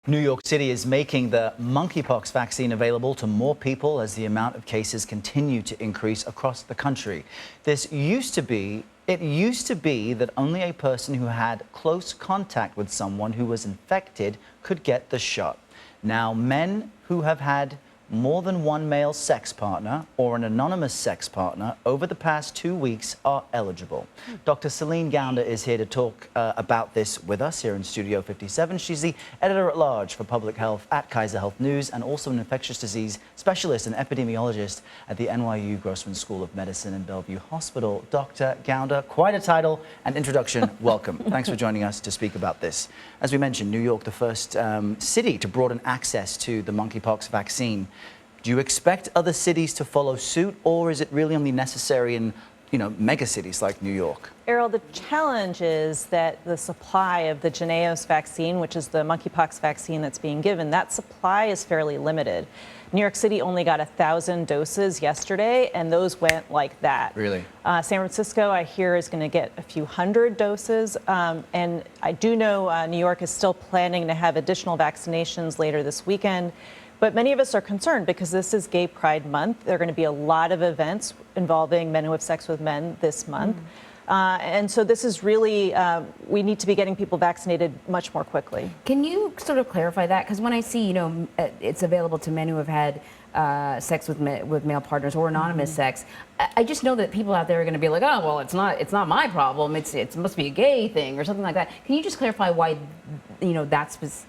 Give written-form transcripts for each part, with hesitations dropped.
New York City is making the monkeypox vaccine available to more people as the amount of cases continue to increase across the country. It used to be that only a person who had close contact with someone who was infected could get the shot. Now, men who have had more than one male sex partner or an anonymous sex partner over the past 2 weeks are eligible. Dr. Celine Gounder is here to talk about this with us here in Studio 57. She's the editor-at-large for public health at Kaiser Health News and also an infectious disease specialist and epidemiologist at the NYU Grossman School of Medicine and Bellevue Hospital. Dr. Gounder, quite a title and introduction. Welcome. Thanks for joining us to speak about this. As we mentioned, New York, the first city to broaden access to the monkeypox vaccine. Do you expect other cities to follow suit, or is it really only necessary in, mega cities like New York? Errol, the challenge is that the supply of the Jynneos vaccine, which is the monkeypox vaccine that's being given, that supply is fairly limited. New York City only got 1,000 doses yesterday, and those went like that. Really? San Francisco, I hear, is going to get a few hundred doses. And I do know New York is still planning to have additional vaccinations later this weekend. But many of us are concerned because this is Gay Pride Month. There are going to be a lot of events involving men who have sex with men this month. And so this is really, we need to be getting people vaccinated much more quickly. Can you sort of clarify that? Because when I see, it's available to men who have had sex with male partners or anonymous sex, I just know that people out there are going to be like, oh, well, it's not my problem. It must be a gay thing or something like that. Can you just clarify why,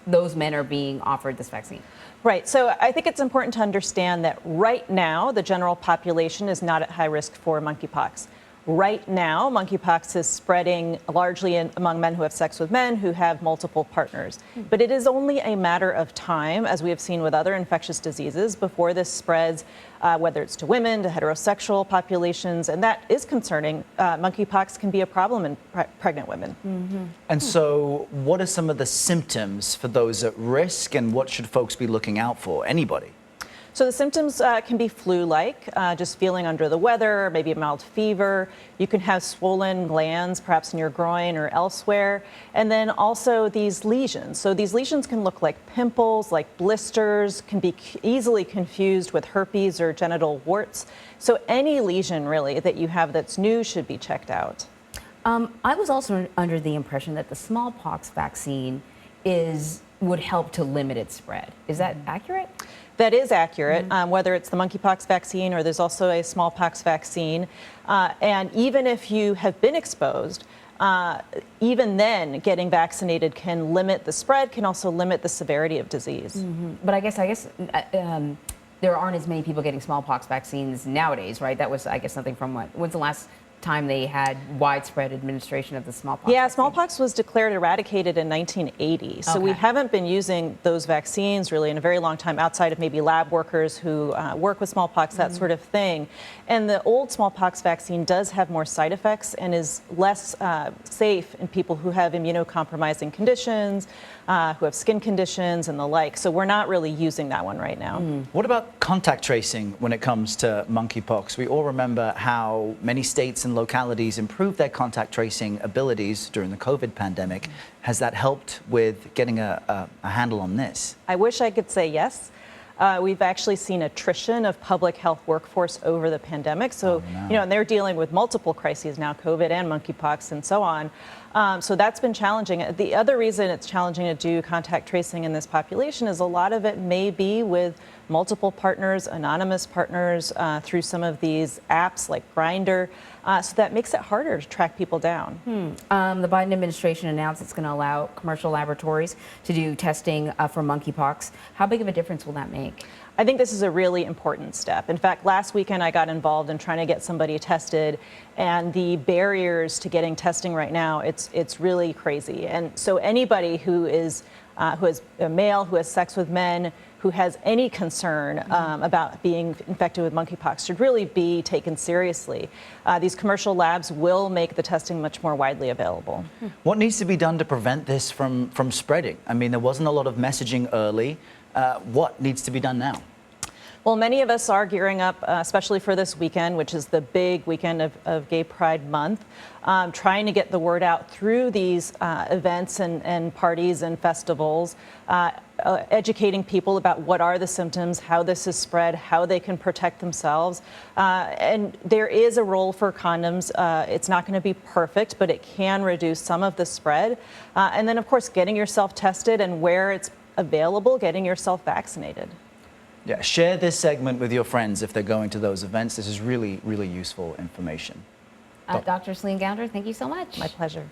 those men are being offered this vaccine? Right. So I think it's important to understand that right now, the general population is not at high risk for monkeypox. Right now, monkeypox is spreading largely among men who have sex with men who have multiple partners. But it is only a matter of time, as we have seen with other infectious diseases, before this spreads, whether it's to women, to heterosexual populations, and that is concerning. Monkeypox can be a problem in pregnant women. And so what are some of the symptoms for those at risk, and what should folks be looking out for? Anybody? So the symptoms can be flu-like, just feeling under the weather, maybe a mild fever. You can have swollen glands, perhaps in your groin or elsewhere. And then also these lesions. So these lesions can look like pimples, like blisters, can be easily confused with herpes or genital warts. So any lesion, really, that you have that's new should be checked out. I was also under the impression that the smallpox vaccine would help to limit its spread. Is that accurate? That is accurate, whether it's the monkeypox vaccine or there's also a smallpox vaccine. And even if you have been exposed, even then getting vaccinated can limit the spread, can also limit the severity of disease. But I guess there aren't as many people getting smallpox vaccines nowadays, right? That was, I guess, something from when's the last time they had widespread administration of the smallpox vaccine? Smallpox was declared eradicated in 1980. So we haven't been using those vaccines really in a very long time outside of maybe lab workers who work with smallpox, that sort of thing. And the old smallpox vaccine does have more side effects and is less safe in people who have immunocompromising conditions, who have skin conditions and the like. So we're not really using that one right now. What about contact tracing when it comes to monkeypox? We all remember how many states and localities improved their contact tracing abilities during the COVID pandemic. Has that helped with getting a handle on this? I wish I could say yes. We've actually seen attrition of public health workforce over the pandemic. So, and they're dealing with multiple crises now, COVID and monkeypox and so on. So that's been challenging. The other reason it's challenging to do contact tracing in this population is a lot of it may be with multiple partners, anonymous partners, through some of these apps like Grindr. So that makes it harder to track people down. The Biden administration announced it's going to allow commercial laboratories to do testing for monkeypox. How big of a difference will that make? I think this is a really important step. In fact, last weekend I got involved in trying to get somebody tested, and the barriers to getting testing right now, it's really crazy. And so anybody who is a male, who has sex with men, who has any concern about being infected with monkeypox should really be taken seriously. These commercial labs will make the testing much more widely available. What needs to be done to prevent this from spreading? I mean, there wasn't a lot of messaging early. What needs to be done now? Well, many of us are gearing up, especially for this weekend, which is the big weekend of Gay Pride Month, trying to get the word out through these events and parties and festivals. educating people about what are the symptoms, how this is spread, how they can protect themselves. And there is a role for condoms. It's not going to be perfect, but it can reduce some of the spread. And then, of course, getting yourself tested, and where it's available, getting yourself vaccinated. Yeah, share this segment with your friends if they're going to those events. This is really, really useful information. Dr. Celine Gounder, thank you so much. My pleasure.